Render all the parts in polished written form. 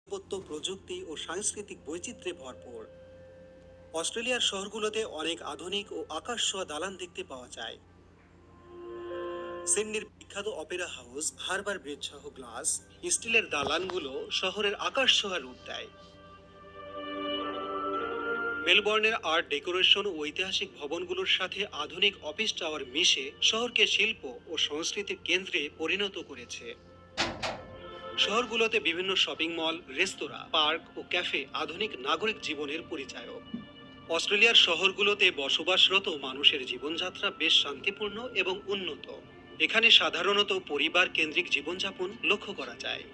স্থাপত্য, প্রযুক্তি ও সাংস্কৃতিক বৈচিত্র্যে ভরপুর। অস্ট্রেলিয়ার শহরগুলোতে অনেক আধুনিক ও আকাশ ছোঁয়া দালান দেখতে পাওয়া যায়। সিডনির বিখ্যাত অপেরা হাউস, হারবার ব্রিজ সহ গ্লাস, স্টিলের দালানগুলো শহরের আকাশ ছোঁয়া রূপ দেয়। মেলবোর্নের আর্ট ডেকোরেশন ও ঐতিহাসিক ভবনগুলোর সাথে আধুনিক অফিস টাওয়ার মিশে শহরকে শিল্প ও সংস্কৃতির কেন্দ্রে পরিণত করেছে। শহরগুলোতে বিভিন্ন শপিং মল, রেস্তোরাঁ, পার্ক ও ক্যাফে আধুনিক নাগরিক জীবনের পরিচায়ক। অস্ট্রেলিয়ার শহরগুলোতে বসবাসরত মানুষের জীবনযাত্রা বেশ শান্তিপূর্ণ এবং উন্নত। এখানে সাধারণত পরিবার কেন্দ্রিক জীবনযাপন লক্ষ্য করা যায়।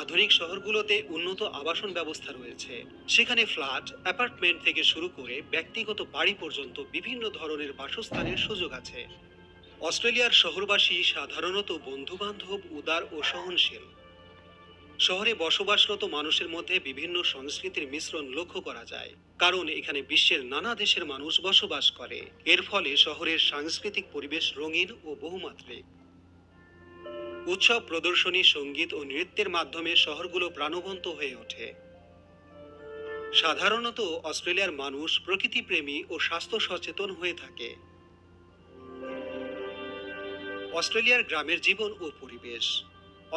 আধুনিক শহরগুলোতে উন্নত আবাসন ব্যবস্থা রয়েছে। সেখানে ফ্ল্যাট, অ্যাপার্টমেন্ট থেকে শুরু করে ব্যক্তিগত বাড়ি পর্যন্ত বিভিন্ন ধরনের বাসস্থানের সুযোগ আছে। অস্ট্রেলিয়ার শহরবাসী সাধারণত বন্ধুবান্ধব, উদার ও সহনশীল। শহরে বসবাসরত মানুষের মধ্যে বিভিন্ন সংস্কৃতির মিশ্রণ লক্ষ্য করা যায়, কারণ এখানে বিশ্বের নানা দেশের মানুষ বসবাস করে। এর ফলে শহরের সাংস্কৃতিক পরিবেশ রঙিন ও বহুমাত্রিক। উৎসব, প্রদর্শনী, সঙ্গীত ও নৃত্যের মাধ্যমে শহরগুলো প্রাণবন্ত হয়ে ওঠে। সাধারণত অস্ট্রেলিয়ার মানুষ প্রকৃতিপ্রেমী ও স্বাস্থ্য সচেতন হয়ে থাকে। অস্ট্রেলিয়ার গ্রামের জীবন ও পরিবেশ।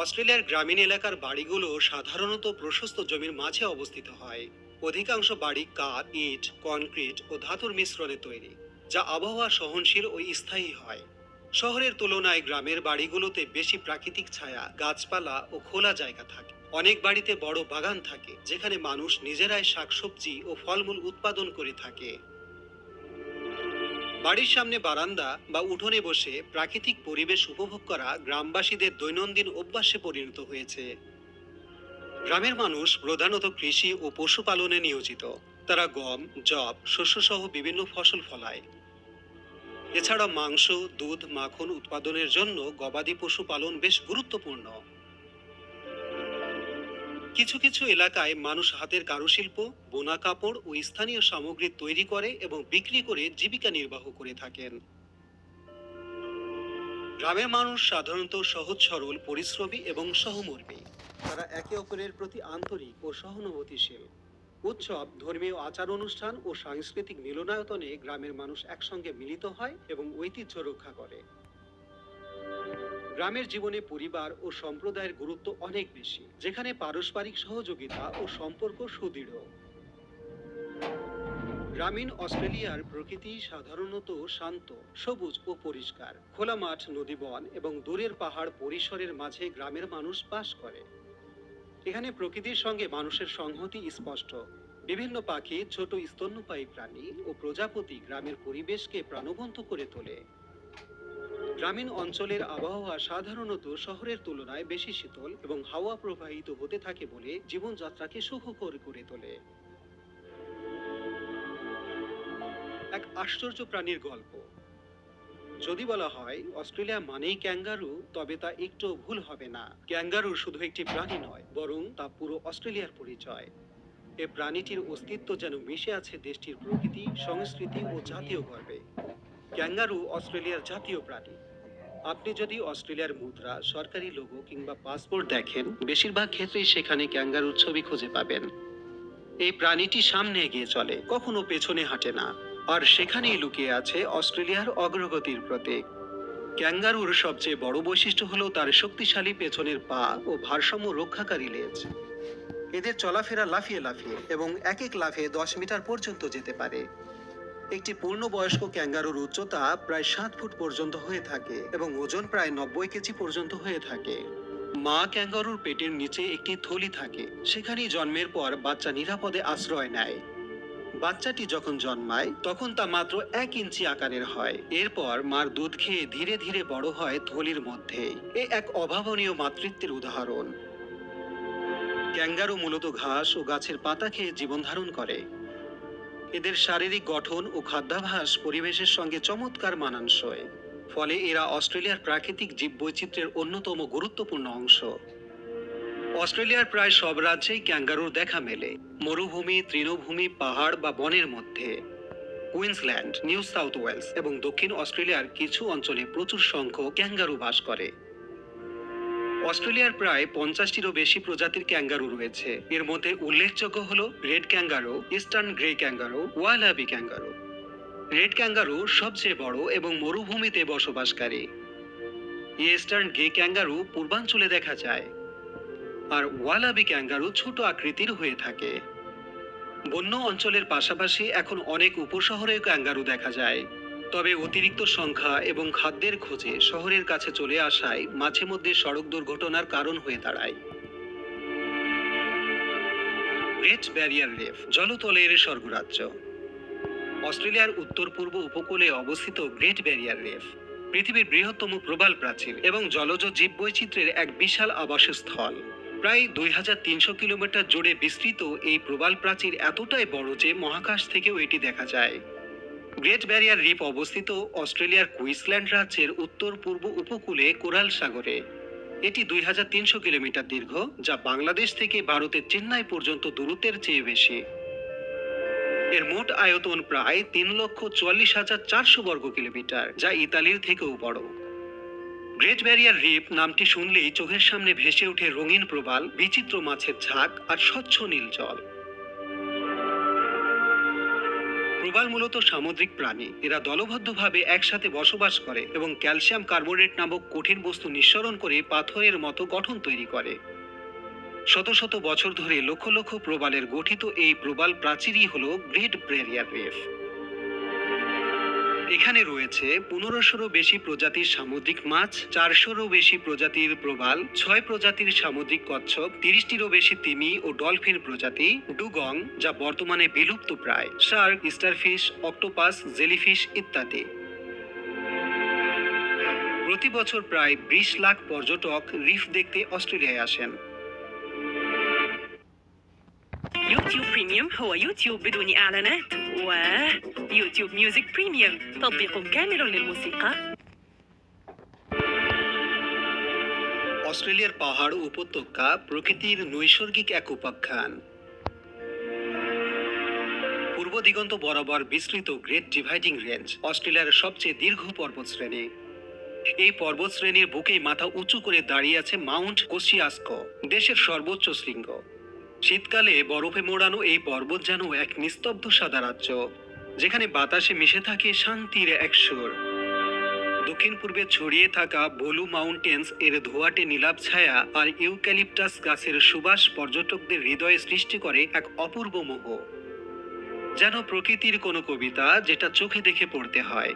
অস্ট্রেলিয়ার গ্রামীণ এলাকার বাড়িগুলো সাধারণত প্রশস্ত জমির মাঝে অবস্থিত হয়। অধিকাংশ বাড়ি কাঠ, ইট, কনক্রিট ও ধাতুর মিশ্রণে তৈরি, যা আবহাওয়া সহনশীল ও স্থায়ী হয়। শহরের তুলনায় গ্রামের বাড়িগুলোতে বেশি প্রাকৃতিক ছায়া, গাছপালা ও খোলা জায়গা থাকে। অনেক বাড়িতে বড় বাগান থাকে, যেখানে মানুষ নিজেরাই শাকসবজি ও ফলমূল উৎপাদন করে থাকে। বাড়ির সামনে বারান্দা বা উঠোনে বসে প্রাকৃতিক পরিবেশ উপভোগ করা গ্রামবাসীদের দৈনন্দিন অভ্যাসে পরিণত হয়েছে। গ্রামের মানুষ প্রধানত কৃষি ও পশুপালনে নিয়োজিত। তারা গম, যব, শস্যসহ বিভিন্ন ফসল ফলায়। এছাড়া মাংস, দুধ, মাখন উৎপাদনের জন্য গবাদি পশু পালন বেশ গুরুত্বপূর্ণ। কিছু কিছু এলাকায় মানুষ হাতের কারুশিল্প, বোনা কাপড় ও স্থানীয় সামগ্রী তৈরি করে এবং বিক্রি করে জীবিকা নির্বাহ করে থাকেন। গ্রামের মানুষ সাধারণত সহজ সরল, পরিশ্রমী এবং সহমর্মী। তারা একে অপরের প্রতি আন্তরিক ও সহানুভূতিশীল। উৎসব, ধর্মীয় আচার অনুষ্ঠান ও সাংস্কৃতিক মিলনায়তনে গ্রামের মানুষ একসঙ্গে মিলিত হয় এবং ঐতিহ্য রক্ষা করে। গ্রামের জীবনে পরিবার ও সম্প্রদায়ের গুরুত্ব অনেক বেশি, যেখানে পারস্পরিক সহযোগিতা ও সম্পর্ক সুদৃঢ়। গ্রামীণ অস্ট্রেলিয়ার প্রকৃতি সাধারণত শান্ত, সবুজ ও পরিষ্কার। খোলা মাঠ, নদী, বন এবং দূরের পাহাড় পরিসরের মাঝে গ্রামের মানুষ বাস করে। এখানে প্রকৃতির সঙ্গে মানুষের সংহতি স্পষ্ট। বিভিন্ন পাখি, ছোট স্তন্যপায়ী প্রাণী ও প্রজাপতি গ্রামের পরিবেশকে প্রাণবন্ত করে তোলে। গ্রামীণ অঞ্চলের আবহাওয়া সাধারণত শহরের তুলনায় বেশি শীতল এবং হাওয়া প্রবাহিত হতে থাকে বলে জীবনযাত্রাকে সুখকর করে তোলে। এক আশ্চর্য প্রাণীর গল্প। যদি বলা হয় অস্ট্রেলিয়া মানেই ক্যাঙ্গারু, তবে তা একটু ভুল হবে না। ক্যাঙ্গারু শুধু একটি প্রাণী নয়, বরং তা পুরো অস্ট্রেলিয়ার পরিচয়। এ প্রাণীটির অস্তিত্ব যেন মিশে আছে দেশটির প্রকৃতি, সংস্কৃতি ও জাতীয় গর্বে। ক্যাঙ্গারু অস্ট্রেলিয়ার জাতীয় প্রাণী। আপনি যদি অস্ট্রেলিয়ার মুদ্রা, সরকারি লোগো কিংবা পাসপোর্ট দেখেন, বেশিরভাগ ক্ষেত্রেই সেখানে ক্যাঙ্গারুর ছবি খুঁজে পাবেন। এই প্রাণীটি সামনে এগিয়ে চলে, কখনো পেছনে হাঁটে না। আর সেখানেই লুকিয়ে আছে অস্ট্রেলিয়ার অগ্রগতির প্রতীক। ক্যাঙ্গারুর সবচেয়ে বড় বৈশিষ্ট্য হলো তার শক্তিশালী পেছনের পা ও ভারসাম্য রক্ষাকারী লেজ। এদের চলাফেরা লাফিয়ে লাফিয়ে এবং এক এক লাফে 10 মিটার পর্যন্ত যেতে পারে। একটি পূর্ণবয়স্ক ক্যাঙ্গারুর উচ্চতা প্রায় 7 ফুট পর্যন্ত হয়ে থাকে এবং ওজন প্রায় 90 কেজি পর্যন্ত হয়ে থাকে। মা ক্যাঙ্গারুর পেটের নিচে একটি থলি থাকে, সেখানেই জন্মের পর বাচ্চা নিরাপদে আশ্রয় নেয়। বাচ্চাটি যখন জন্মায় তখন তা মাত্র 1 ইঞ্চি আকারের হয়। এরপর মার দুধ খেয়ে ধীরে ধীরে বড় হয় থলির মধ্যে। এ এক অভাবনীয় মাতৃত্বের উদাহরণ। ক্যাঙ্গারু মূলত ঘাস ও গাছের পাতা খেয়ে জীবন ধারণ করে। এদের শারীরিক গঠন ও খাদ্যাভ্যাস পরিবেশের সঙ্গে চমৎকার মানানসই। ফলে এরা অস্ট্রেলিয়ার প্রাকৃতিক জীববৈচিত্র্যের অন্যতম গুরুত্বপূর্ণ অংশ। অস্ট্রেলিয়ার প্রায় সব রাজ্যেই ক্যাঙ্গারুর দেখা মেলে। মরুভূমি, তৃণভূমি, পাহাড় বা বনের মধ্যে। কুইন্সল্যান্ড, নিউ সাউথ ওয়েলস এবং দক্ষিণ অস্ট্রেলিয়ার কিছু অঞ্চলে প্রচুর সংখ্যক ক্যাঙ্গারু বাস করে। অস্ট্রেলিয়ার প্রায় 50টিরও বেশি প্রজাতির ক্যাঙ্গারু রয়েছে। এর মধ্যে উল্লেখযোগ্য হলো red kangaroo, eastern grey kangaroo, wallaby kangaroo. Red kangaroo সবচেয়ে বড় এবং মরুভূমিতে বসবাসকারী। ইস্টার্ন গ্রে ক্যাঙ্গারু পূর্বাঞ্চলে দেখা যায়, আর ওয়ালাবি ক্যাঙ্গারু ছোট আকৃতির হয়ে থাকে। বন্য অঞ্চলের পাশাপাশি এখন অনেক উপশহরেও ক্যাঙ্গারু দেখা যায়, তবে অতিরিক্ত সংখ্যা এবং খাদ্যের খোঁজে শহরের কাছে চলে আসায় মাঝে মধ্যে সড়ক দুর্ঘটনার কারণ হয়ে দাঁড়ায়। গ্রেট ব্যারিয়ার রিফ জলতলের স্বর্গরাজ্য। অস্ট্রেলিয়ার উত্তর পূর্ব উপকূলে অবস্থিত গ্রেট ব্যারিয়ার রিফ পৃথিবীর বৃহত্তম প্রবাল প্রাচীর এবং জলজ জীববৈচিত্র্যের এক বিশাল আবাসস্থল। প্রায় 2300 কিলোমিটার জুড়ে বিস্তৃত এই প্রবাল প্রাচীর এতটাই বড় যে মহাকাশ থেকেও এটি দেখা যায়। গ্রেট ব্যারিয়ার রিফ অবস্থিত অস্ট্রেলিয়ার কুইন্সল্যান্ড রাজ্যের উত্তর পূর্ব উপকূলে কোরাল সাগরে। এটি 2300 কিলোমিটার দীর্ঘ, যা বাংলাদেশ থেকে ভারতের চেন্নাই পর্যন্ত দূরত্বের চেয়ে বেশি। এর মোট আয়তন প্রায় 3,44,400 বর্গ কিলোমিটার, যা ইতালির থেকেও বড়। গ্রেট ব্যারিয়ার রিফ নামটি শুনলেই চোখের সামনে ভেসে ওঠে রঙিন প্রবাল, বিচিত্র মাছের ঝাঁক আর স্বচ্ছ নীল জল। প্রবাল মূলত সামুদ্রিক প্রাণী। এরা দলবদ্ধভাবে একসাথে বসবাস করে এবং ক্যালসিয়াম কার্বোনেট নামক কঠিন বস্তু নিঃসরণ করে পাথরের মতো গঠন তৈরি করে। শত শত বছর ধরে লক্ষ লক্ষ প্রবালের গঠিত এই প্রবাল প্রাচীরই হলো গ্রেট ব্যারিয়ার রিফ। এখানে রয়েছে 1500-রও বেশি প্রজাতির সামুদ্রিক মাছ, 400-রও বেশি প্রজাতির প্রবাল, 6 প্রজাতির সামুদ্রিক কচ্ছপ, 30টিরও বেশি তিমি ও ডলফিন প্রজাতি, ডুগং যা বর্তমানে বিলুপ্ত প্রায়, শার্ক, স্টারফিশ, অক্টোপাস, জেলিফিশ ইত্যাদি। প্রতি বছর প্রায় 20 লাখ পর্যটক রিফ দেখতে অস্ট্রেলিয়ায় আসেন। يوتيوب بريميوم هو يوتيوب بدون إعلانات، ويوتيوب ميوزك بريميوم تطبيق كامل للموسيقى. অস্ট্রেলিয়ার পাহাড় উপত্যকা প্রকৃতির নৈসর্গিক এক উপাখ্যান। পূর্ব দিগন্ত বরাবর বিস্তৃত গ্রেট ডিভাইডিং রেঞ্জ অস্ট্রেলিয়ার সবচেয়ে দীর্ঘ পর্বতশ্রেণী। এই পর্বতশ্রেণীর বুকেই মাথা উঁচু করে দাঁড়িয়ে আছে মাউন্ট কোসিয়াস্কো, দেশের সর্বোচ্চ শৃঙ্গ। শীতকালে বরফে মোড়ানো এই পর্বত যেন এক নিস্তব্ধ সাদা রাজ্য, যেখানে বাতাসে মিশে থাকে শান্তির এক সুর। দক্ষিণ পূর্বে ছড়িয়ে থাকা বলু মাউন্টেন্স এর ধোঁয়াটে নীলাভ ছায়া আর ইউক্যালিপটাস গাছের সুবাস পর্যটকদের হৃদয়ে সৃষ্টি করে এক অপূর্ব মোহ, যেন প্রকৃতির কোনো কবিতা যেটা চোখে দেখে পড়তে হয়।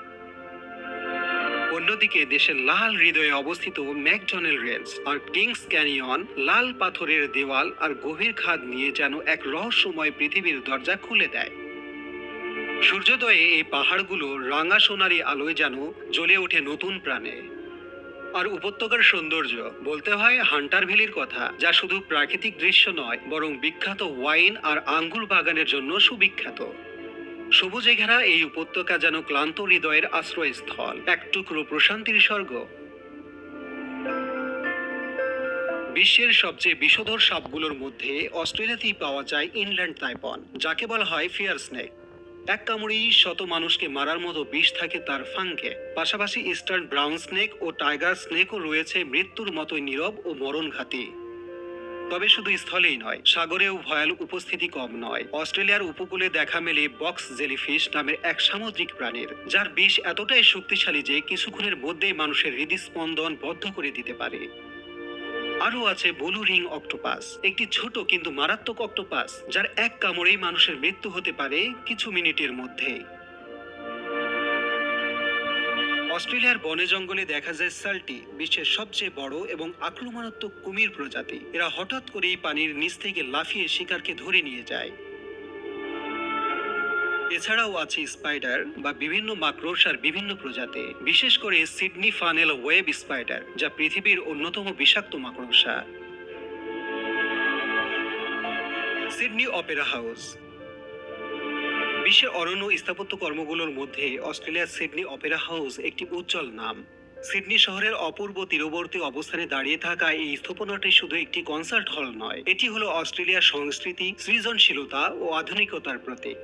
অন্যদিকে দেশের লাল হৃদয়ে অবস্থিত ম্যাকডোনেল রেঞ্জ আর কিংস ক্যানিয়ন লাল পাথরের দেওয়াল আর গভীর খাদ নিয়ে যেন এক রহস্যময় পৃথিবীর দরজা খুলে দেয়। সূর্যোদয়ে এই পাহাড়গুলো রাঙা সোনালি আলোয় যেন জ্বলে ওঠে নতুন প্রাণে। আর উপত্যকার সৌন্দর্য বলতে হয় হান্টার ভ্যালির কথা, যা শুধু প্রাকৃতিক দৃশ্য নয় বরং বিখ্যাত ওয়াইন আর আঙ্গুর বাগানের জন্য সুবিখ্যাত। সবুজে ঘেরা এই উপত্যকা যেন ক্লান্ত হৃদয়ের আশ্রয়স্থল, এক টুকরো প্রশান্তির স্বর্গ। বিশ্বের সবচেয়ে বিষধর সাপগুলোর মধ্যে অস্ট্রেলিয়াতেই পাওয়া যায় ইনল্যান্ড তাইপন, যাকে বলা হয় ফিয়ার স্নেক। এক কামড়েই শত মানুষকে মারার মতো বিষ থাকে তার ফাঙ্গে। পাশাপাশি ইস্টার্ন ব্রাউন স্নেক ও টাইগার স্নেকও রয়েছে মৃত্যুর মতোই নীরব ও মরণঘাতী। তবে শুধু স্থলেই নয়, সাগরেও ভয়াল উপস্থিতি কম নয়। অস্ট্রেলিয়ার উপকূলে দেখা মেলে বক্স জেলিফিশ নামের এক সামুদ্রিক প্রাণীর, যার বিষ এতটাই শক্তিশালী যে কিছুক্ষণের মধ্যেই মানুষের হৃদস্পন্দন বদ্ধ করে দিতে পারে। আরও আছে ব্লু রিং অক্টোপাস, একটি ছোট কিন্তু মারাত্মক অক্টোপাস, যার এক কামড়েই মানুষের মৃত্যু হতে পারে কিছু মিনিটের মধ্যেই। অস্ট্রেলিয়ার বনে জঙ্গলে দেখা যায় সাল্টি, বিশ্বের সবচেয়ে বড় এবং আক্রমণাত্মক কুমির প্রজাতি। এরা হঠাৎ করেই পানির নিচ থেকে লাফিয়ে শিকারকে ধরে নিয়ে যায়। এছাড়াও আছে স্পাইডার বা বিভিন্ন মাকড়সার বিভিন্ন প্রজাতি, বিশেষ করে সিডনি ফানেল ওয়েব স্পাইডার, যা পৃথিবীর অন্যতম বিষাক্ত মাকড়সা। সিডনি অপেরা হাউস বিশ্বের অনন্য স্থাপত্য কর্মগুলোর মধ্যে অস্ট্রেলিয়ার সিডনি অপেরা হাউস একটি উজ্জ্বল নাম। সিডনি শহরের অপূর্ব তীরবর্তী অবস্থানে দাঁড়িয়ে থাকা এই স্থাপনাটি শুধু একটি কনসার্ট হল নয়, এটি হলো অস্ট্রেলিয়ার সংস্কৃতি, সৃজনশীলতা ও আধুনিকতার প্রতীক।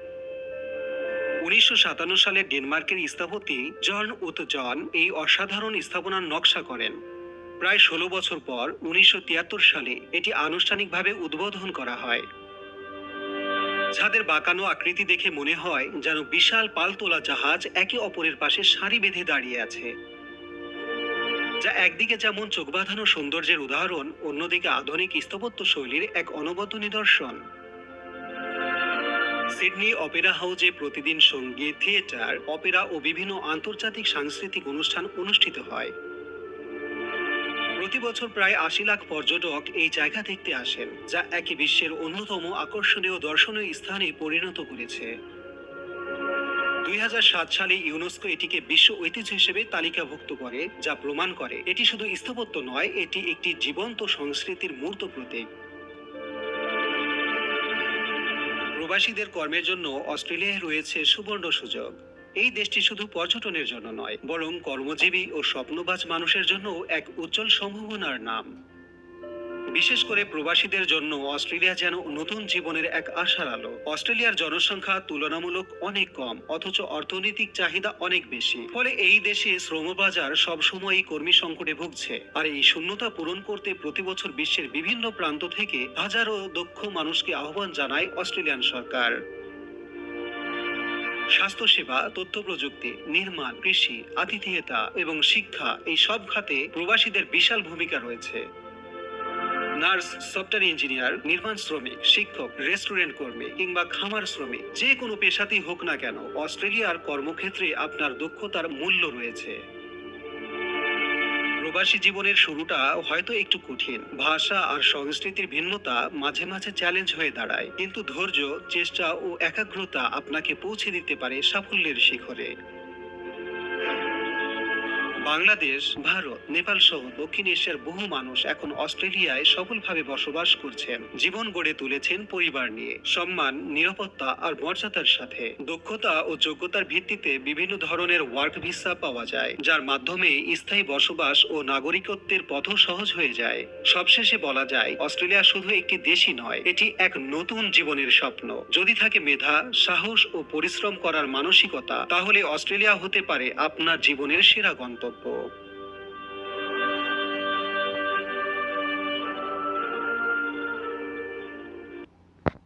1957 সালে ডেনমার্কের স্থপতি জন উথ জন এই অসাধারণ স্থাপনার নকশা করেন। প্রায় ১৬ বছর পর ১৯৭৩ সালে এটি আনুষ্ঠানিকভাবে উদ্বোধন করা হয়। ছাদের বাঁকানো আকৃতি দেখে মনে হয় যেন বিশাল পালতোলা জাহাজ একে অপরের পাশে সারি বেঁধে দাঁড়িয়ে আছে, যা একদিকে যেমন চোখ বাঁধানো সৌন্দর্যের উদাহরণ, অন্যদিকে আধুনিক স্থাপত্য শৈলীর এক অনবদ্য নিদর্শন। সিডনি অপেরা হাউজে প্রতিদিন সঙ্গীত, থিয়েটার, অপেরা ও বিভিন্ন আন্তর্জাতিক সাংস্কৃতিক অনুষ্ঠান অনুষ্ঠিত হয়। প্রতি বছর প্রায় ৮০ লাখ পর্যটক এই জায়গা দেখতে আসেন, যা একে বিশ্বের অন্যতম আকর্ষণীয় দর্শনীয় স্থানে পরিণত করেছে। ২০০৭ সালে ইউনেস্কো এটিকে বিশ্ব ঐতিহ্য হিসেবে তালিকাভুক্ত করে, যা প্রমাণ করে এটি শুধু স্থাপত্য নয়, এটি একটি জীবন্ত সংস্কৃতির মূর্ত প্রতীক। প্রবাসীদের কর্মের জন্য অস্ট্রেলিয়ায় রয়েছে সুবর্ণ সুযোগ। এই দেশটি শুধু পর্যটনের জন্য নয়, বরং কর্মজীবী ও স্বপ্নবাজ মানুষের জন্য এক উজ্জ্বল সম্ভাবনার নাম। বিশেষ করে প্রবাসীদের জন্য অস্ট্রেলিয়া যেন নতুন জীবনের এক আশার আলো। অস্ট্রেলিয়ার জনসংখ্যা তুলনামূলক অনেক কম, অথচ অর্থনৈতিক চাহিদা অনেক বেশি। ফলে এই দেশে শ্রমবাজার সবসময়ই কর্মী সংকটে ভুগছে। আর এই শূন্যতা পূরণ করতে প্রতি বছর বিশ্বের বিভিন্ন প্রান্ত থেকে হাজারো দক্ষ মানুষকে আহ্বান জানায় অস্ট্রেলিয়ান সরকার। স্বাস্থ্যসেবা, তথ্য প্রযুক্তি, নির্মাণ, কৃষি, আতিথেয়তা এবং শিক্ষা, এই সব খাতে প্রবাসীদের বিশাল ভূমিকা রয়েছে। নার্স, সফটওয়্যার ইঞ্জিনিয়ার, নির্মাণ শ্রমিক, শিক্ষক, রেস্টুরেন্ট কর্মী কিংবা খামার শ্রমিক, যে কোনো পেশাতেই হোক না কেন, অস্ট্রেলিয়ার কর্মক্ষেত্রে আপনার দক্ষতার মূল্য রয়েছে। প্রবাসী জীবনের শুরুটা হয়তো একটু কঠিন। ভাষা আর সংস্কৃতির ভিন্নতা মাঝে মাঝে চ্যালেঞ্জ হয়ে দাঁড়ায়, কিন্তু ধৈর্য, চেষ্টা ও একাগ্রতা আপনাকে পৌঁছে দিতে পারে সাফল্যের শিখরে। বাংলাদেশ, ভারত, নেপাল সহ দক্ষিণ এশিয়ার বহু মানুষ এখন অস্ট্রেলিয়ায় সফলভাবে বসবাস করছেন, জীবন গড়ে তুলেছেন পরিবার নিয়ে, সম্মান, নিরাপত্তা আর মর্যাদার সাথে। দক্ষতা ও যোগ্যতার ভিত্তিতে বিভিন্ন ধরনের ওয়ার্ক ভিসা পাওয়া যায়, যার মাধ্যমে স্থায়ী বসবাস ও নাগরিকত্বের পথও সহজ হয়ে যায়। সবশেষে বলা যায়, অস্ট্রেলিয়া শুধু একটি দেশই নয়, এটি এক নতুন জীবনের স্বপ্ন। যদি থাকে মেধা, সাহস ও পরিশ্রম করার মানসিকতা, তাহলে অস্ট্রেলিয়া হতে পারে আপনার জীবনের সেরা গন্তব্য।